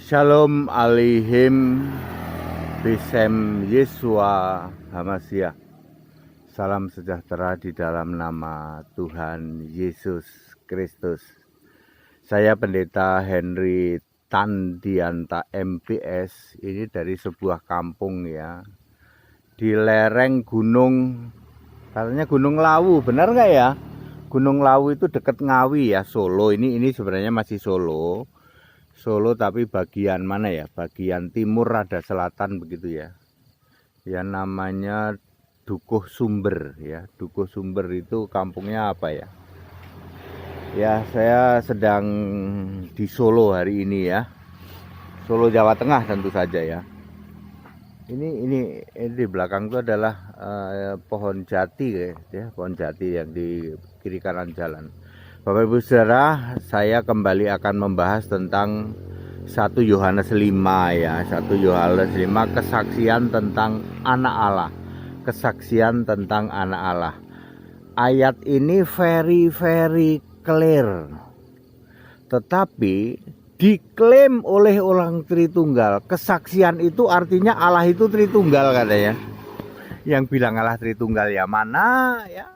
Shalom Aleihim Besem Yesua Hamasyah. Salam sejahtera di dalam nama Tuhan Yesus Kristus. Saya Pendeta Henry Tandianta MPS. Ini dari sebuah kampung ya, di lereng gunung, katanya Gunung Lawu, benar nggak ya? Gunung Lawu itu dekat Ngawi ya, Solo. Ini sebenarnya masih Solo tapi bagian mana ya? Bagian timur ada selatan begitu ya. Ya namanya Dukuh Sumber ya. Dukuh Sumber itu kampungnya apa ya? Ya saya sedang di Solo hari ini ya. Solo Jawa Tengah tentu saja ya. Ini di belakang itu adalah pohon jati ya, pohon jati yang di kiri kanan jalan. Bapak Ibu Saudara, saya kembali akan membahas tentang 1 Yohanes 5 ya. 1 Yohanes 5 kesaksian tentang anak Allah. Kesaksian tentang anak Allah. Ayat ini very clear. Tetapi diklaim oleh orang Tritunggal. Kesaksian itu artinya Allah itu Tritunggal katanya. Yang bilang Allah Tritunggal ya mana ya?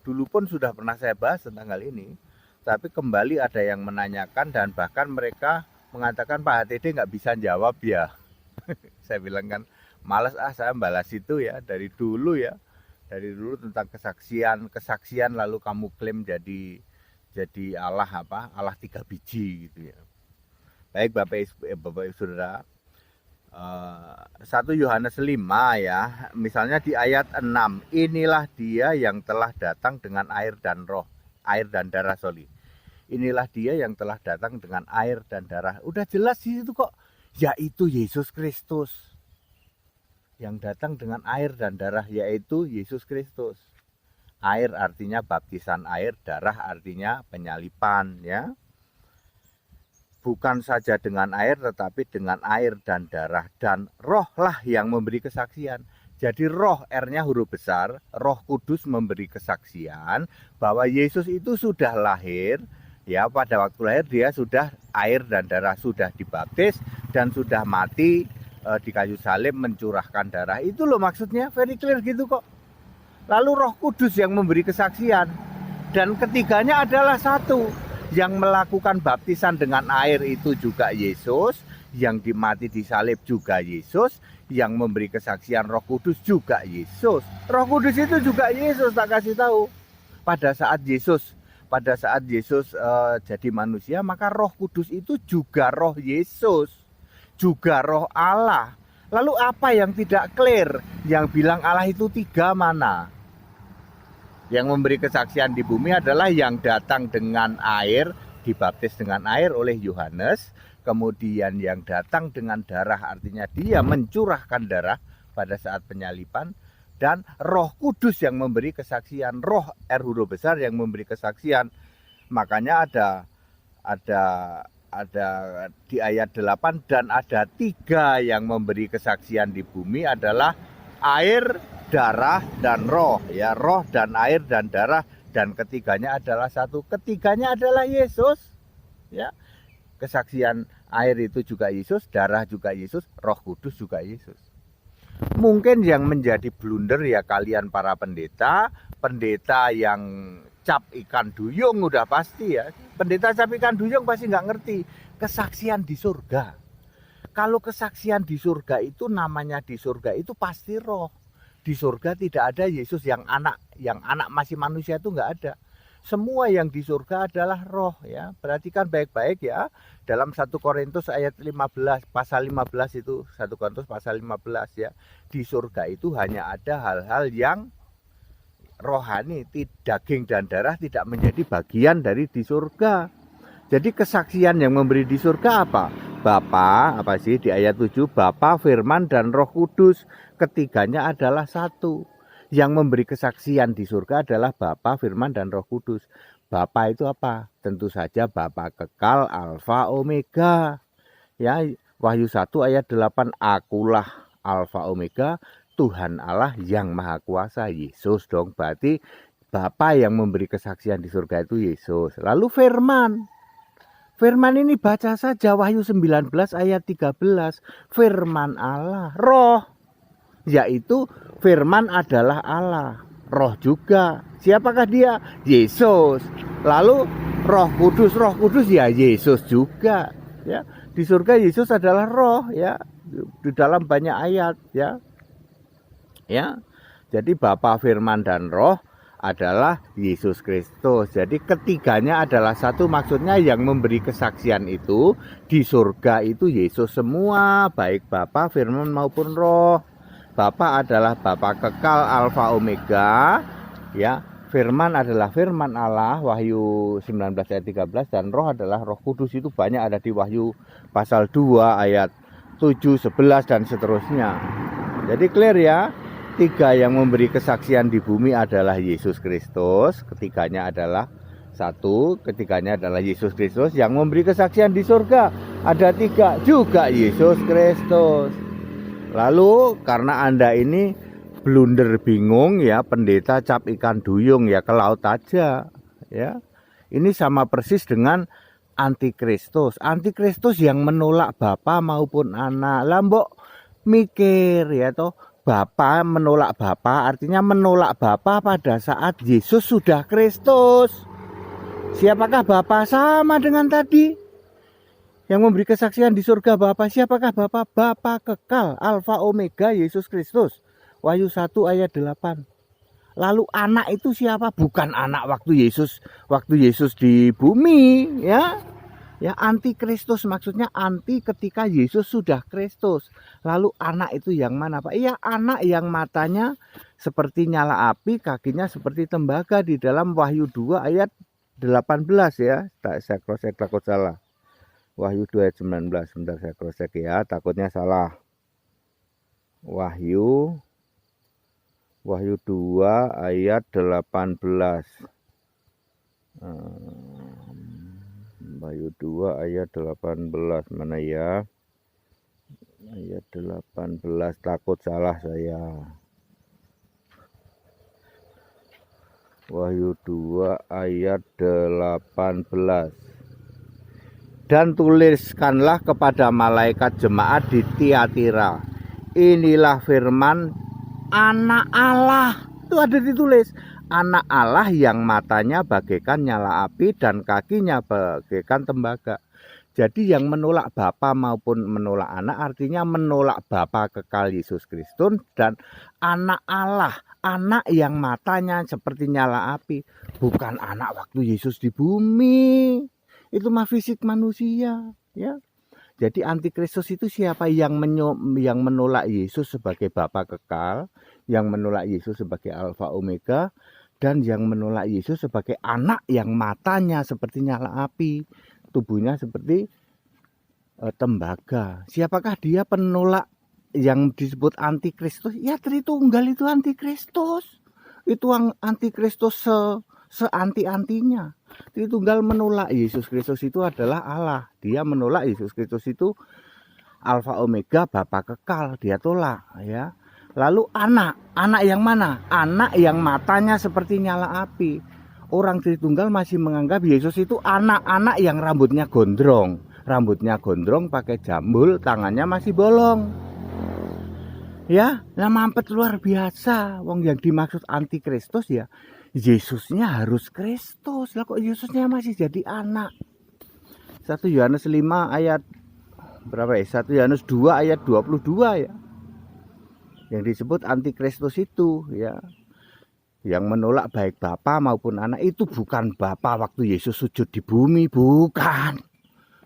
Dulu pun sudah pernah saya bahas tentang hal ini, tapi kembali ada yang menanyakan dan bahkan mereka mengatakan Pak HTD nggak bisa jawab ya. Saya bilang kan malas saya balas itu ya dari dulu tentang kesaksian lalu kamu klaim jadi Allah Allah 3 biji gitu ya. Baik Bapak Ibu Saudara, 1 Yohanes 5 ya, misalnya di ayat 6, inilah dia yang telah datang dengan air dan darah, inilah dia yang telah datang dengan air dan darah. Udah jelas di situ kok, yaitu Yesus Kristus. Yang datang dengan air dan darah yaitu Yesus Kristus. Air artinya baptisan air, darah artinya penyalipan ya. Bukan saja dengan air tetapi dengan air dan darah, dan rohlah yang memberi kesaksian. Jadi roh, R-nya huruf besar, Roh Kudus memberi kesaksian bahwa Yesus itu sudah lahir ya, pada waktu lahir dia sudah air dan darah, sudah dibaptis dan sudah mati di kayu salib mencurahkan darah. Itu loh maksudnya, very clear gitu kok. Lalu Roh Kudus yang memberi kesaksian, dan ketiganya adalah satu. Yang melakukan baptisan dengan air itu juga Yesus, yang dimati di salib juga Yesus, yang memberi kesaksian Roh Kudus juga Yesus. Roh Kudus itu juga Yesus, tak kasih tahu. Pada saat Yesus jadi manusia, maka Roh Kudus itu juga roh Yesus, juga roh Allah. Lalu apa yang tidak clear? Yang bilang Allah itu 3 mana? Yang memberi kesaksian di bumi adalah yang datang dengan air, dibaptis dengan air oleh Yohanes. Kemudian yang datang dengan darah, artinya dia mencurahkan darah pada saat penyalipan. Dan Roh Kudus yang memberi kesaksian, roh R huruf besar yang memberi kesaksian. Makanya ada di ayat 8, dan ada 3 yang memberi kesaksian di bumi adalah air, darah dan roh ya, roh dan air dan darah, dan ketiganya adalah satu. Ketiganya adalah Yesus ya. Kesaksian air itu juga Yesus, darah juga Yesus, Roh Kudus juga Yesus. Mungkin yang menjadi blunder ya kalian para pendeta yang cap ikan duyung, udah pasti ya. Pendeta cap ikan duyung pasti nggak ngerti kesaksian di surga. Kalau kesaksian di surga itu namanya di surga itu pasti roh. Di surga tidak ada Yesus yang anak masih manusia, itu nggak ada. Semua yang di surga adalah roh ya. Perhatikan baik-baik ya. Dalam 1 Korintus ayat 15, pasal 15 itu, 1 Korintus pasal 15 ya. Di surga itu hanya ada hal-hal yang rohani, daging dan darah tidak menjadi bagian dari di surga. Jadi kesaksian yang memberi di surga apa? Bapa, apa sih di ayat 7, Bapa, Firman, dan Roh Kudus. Ketiganya adalah satu. Yang memberi kesaksian di surga adalah Bapa, Firman, dan Roh Kudus. Bapa itu apa? Tentu saja Bapa kekal, Alfa, Omega. Ya, Wahyu 1 ayat 8, akulah Alfa Omega, Tuhan Allah yang Maha Kuasa. Yesus dong, berarti Bapa yang memberi kesaksian di surga itu Yesus. Lalu Firman. Firman ini baca saja Wahyu 19 ayat 13. Firman Allah, roh. Yaitu firman adalah Allah. Roh juga. Siapakah dia? Yesus. Lalu Roh Kudus ya Yesus juga. Ya, di surga Yesus adalah roh ya. Di dalam banyak ayat ya. Ya. Jadi Bapa, Firman dan Roh adalah Yesus Kristus. Jadi ketiganya adalah satu, maksudnya yang memberi kesaksian itu di surga itu Yesus semua, baik Bapa, Firman maupun Roh. Bapa adalah Bapa kekal Alfa Omega, ya. Firman adalah firman Allah, Wahyu 19 ayat 13, dan Roh adalah Roh Kudus. Itu banyak ada di Wahyu pasal 2 ayat 7, 11 dan seterusnya. Jadi clear ya. Tiga yang memberi kesaksian di bumi adalah Yesus Kristus. Ketiganya adalah satu. Ketiganya adalah Yesus Kristus. Yang memberi kesaksian di surga ada tiga, juga Yesus Kristus. Lalu karena Anda ini blunder bingung ya, pendeta cap ikan duyung ya, ke laut aja ya. Ini sama persis dengan antikristus. Antikristus yang menolak Bapa maupun Anak. Lah mbok mikir ya toh. Bapa menolak Bapa artinya menolak Bapa pada saat Yesus sudah Kristus. Siapakah Bapa? Sama dengan tadi. Yang memberi kesaksian di surga Bapa. Siapakah Bapa? Bapa kekal, Alfa Omega, Yesus Kristus. Wahyu 1 ayat 8. Lalu anak itu siapa? Bukan anak waktu Yesus di bumi ya. Ya, antikristus maksudnya anti ketika Yesus sudah Kristus. Lalu anak itu yang mana Pak? Iya, anak yang matanya seperti nyala api, kakinya seperti tembaga di dalam Wahyu 2 ayat 18 ya. Saya cross-check takut salah. Wahyu 2 ayat 19. Sebentar saya cross-check ya, takutnya salah. Wahyu 2 ayat 18. Wahyu 2 ayat 18 mana ya? Ayat 18, takut salah saya. Wahyu 2 ayat 18. Dan tuliskanlah kepada malaikat jemaat di Tiatira. Inilah firman Anak Allah. Itu ada ditulis. Anak Allah yang matanya bagaikan nyala api dan kakinya bagaikan tembaga. Jadi yang menolak Bapa maupun menolak Anak artinya menolak Bapa kekal Yesus Kristus dan anak Allah. Anak yang matanya seperti nyala api. Bukan anak waktu Yesus di bumi. Itu mah fisik manusia. Ya. Jadi antikristus itu siapa? Yang menolak Yesus sebagai Bapa kekal. Yang menolak Yesus sebagai Alfa Omega. Dan yang menolak Yesus sebagai anak yang matanya seperti nyala api, tubuhnya seperti tembaga. Siapakah dia penolak yang disebut antikristus? Ya Tritunggal itu antikristus. Itu antikristus seanti-antinya. Tritunggal menolak Yesus Kristus itu adalah Allah. Dia menolak Yesus Kristus itu Alfa Omega, Bapa kekal. Dia tolak ya. Lalu anak yang mana? Anak yang matanya seperti nyala api. Orang Tritunggal masih menganggap Yesus itu anak-anak yang rambutnya gondrong. Rambutnya gondrong, pakai jambul, tangannya masih bolong. Ya, nah mampet luar biasa. Wong yang dimaksud antikristus ya, Yesusnya harus Kristus. Lah kok Yesusnya masih jadi anak? 1 Yohanes 5 ayat berapa ya? 1 Yohanes 2 ayat 22 ya. Yang disebut antikristus itu ya, yang menolak baik Bapa maupun Anak itu bukan Bapa waktu Yesus sujud di bumi, bukan.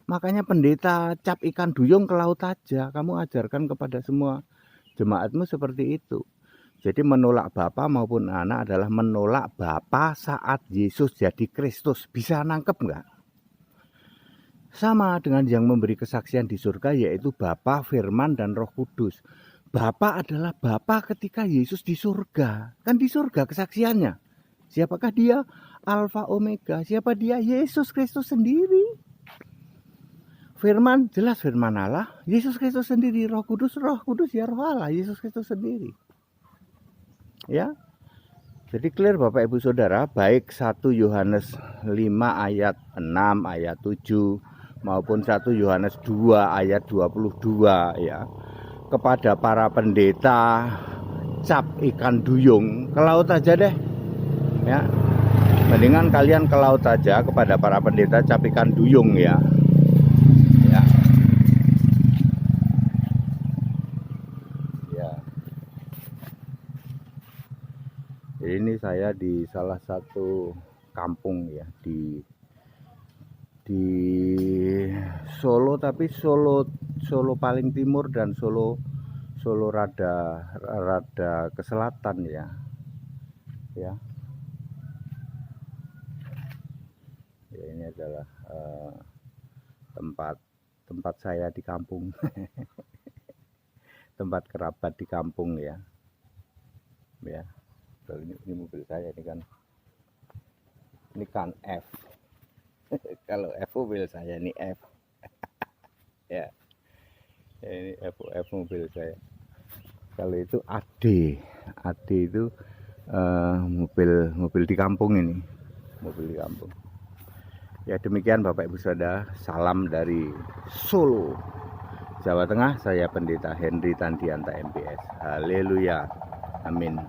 Makanya pendeta cap ikan duyung ke laut aja. Kamu ajarkan kepada semua jemaatmu seperti itu. Jadi menolak Bapa maupun Anak adalah menolak Bapa saat Yesus jadi Kristus. Bisa nangkep enggak? Sama dengan yang memberi kesaksian di surga, yaitu Bapa, Firman dan Roh Kudus. Bapa adalah Bapa ketika Yesus di surga. Kan di surga kesaksiannya. Siapakah dia? Alfa Omega. Siapa dia? Yesus Kristus sendiri. Firman, jelas firman Allah. Yesus Kristus sendiri. Roh Kudus ya roh Allah. Yesus Kristus sendiri. Ya. Jadi clear Bapak Ibu Saudara. Baik 1 Yohanes 5 ayat 6, ayat 7 maupun 1 Yohanes 2 ayat 22 ya, kepada para pendeta cap ikan duyung ke laut aja deh ya. Mendingan kalian ke laut aja kepada para pendeta cap ikan duyung ya. Ya. Ya. Ini saya di salah satu kampung ya di Solo, tapi Solo paling timur dan Solo rada ke selatan ya. Ya. Ya, ini adalah tempat saya di kampung. Tempat kerabat di kampung ya. Ya. Ini mobil saya ini kan F. Kalau F mobil saya ini F. Ya. Ini F mobil saya. Kalau itu AD itu mobil di kampung ini, mobil di kampung. Ya demikian Bapak Ibu Saudara, salam dari Solo, Jawa Tengah. Saya Pendeta Henry Tandianta MPS. Haleluya, amin.